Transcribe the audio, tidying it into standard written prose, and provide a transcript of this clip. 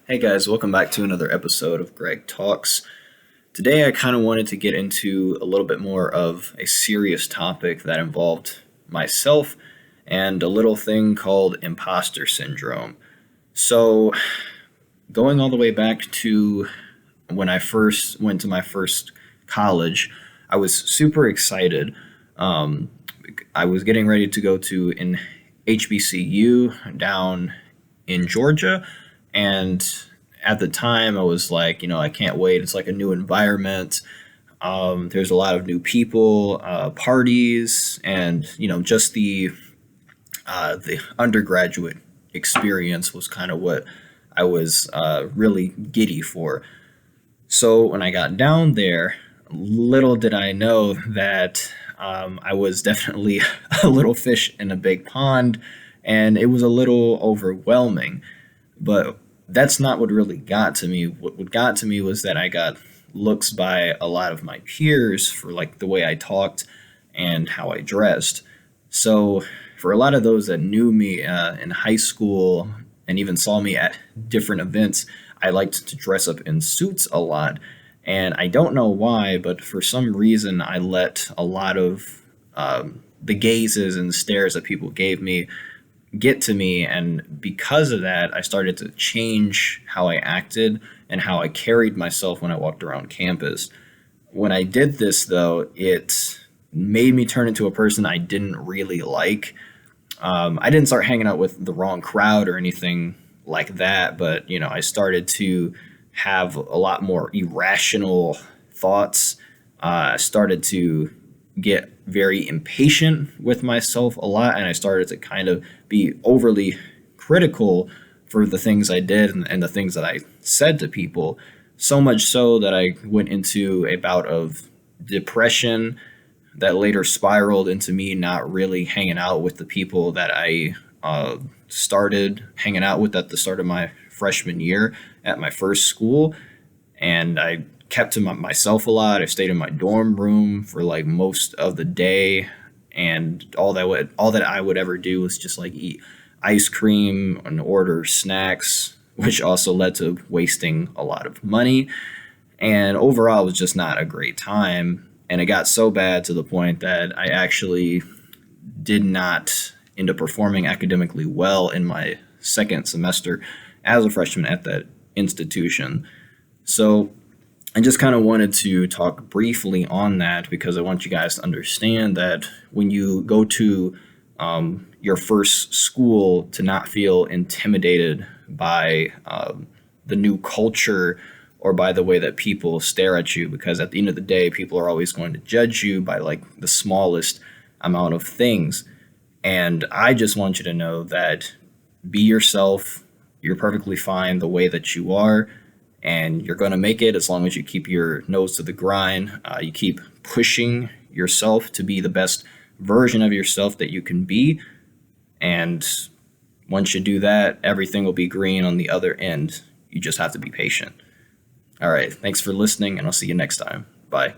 Hey guys, welcome back to another episode of GregTalkz. Today I kind of wanted to get into a little bit more of a serious topic that involved myself and a little thing called imposter syndrome. So, going all the way back to when I first went to my first college, I was super excited. Um, I was getting ready to go to an HBCU down in Georgia, and at the time I was like, I can't wait. It's like a new environment. There's a lot of new people, parties, and just the undergraduate experience was kind of what I was really giddy for. So when I got down there, little did I know that I was definitely a little fish in a big pond, and it was a little overwhelming. But that's not what really got to me. What got to me was that I got looks by a lot of my peers for like the way I talked and how I dressed. So for a lot of those that knew me in high school and even saw me at different events, I liked to dress up in suits a lot. And I don't know why, but for some reason, I let a lot of the gazes and stares that people gave me get to me. And because of that, I started to change how I acted and how I carried myself when I walked around campus. When I did this, though, it made me turn into a person I didn't really like. I didn't start hanging out with the wrong crowd or anything like that, but I started to have a lot more irrational thoughts. I started to get very impatient with myself a lot, and I started to kind of be overly critical for the things I did and the things that I said to people. So much so that I went into a bout of depression that later spiraled into me not really hanging out with the people that I started hanging out with at the start of my freshman year at my first school. And I kept to myself a lot. I stayed in my dorm room for like most of the day, and all that I would ever do was just like eat ice cream and order snacks, which also led to wasting a lot of money. And overall, it was just not a great time. And it got so bad to the point that I actually did not end up performing academically well in my second semester as a freshman at that institution. So I just kind of wanted to talk briefly on that because I want you guys to understand that when you go to your first school, to not feel intimidated by the new culture or by the way that people stare at you, because at the end of the day, people are always going to judge you by like the smallest amount of things. And I just want you to know that be yourself. You're perfectly fine the way that you are, and you're going to make it as long as you keep your nose to the grind. You keep pushing yourself to be the best version of yourself that you can be. And once you do that, everything will be green on the other end. You just have to be patient. All right. Thanks for listening, and I'll see you next time. Bye.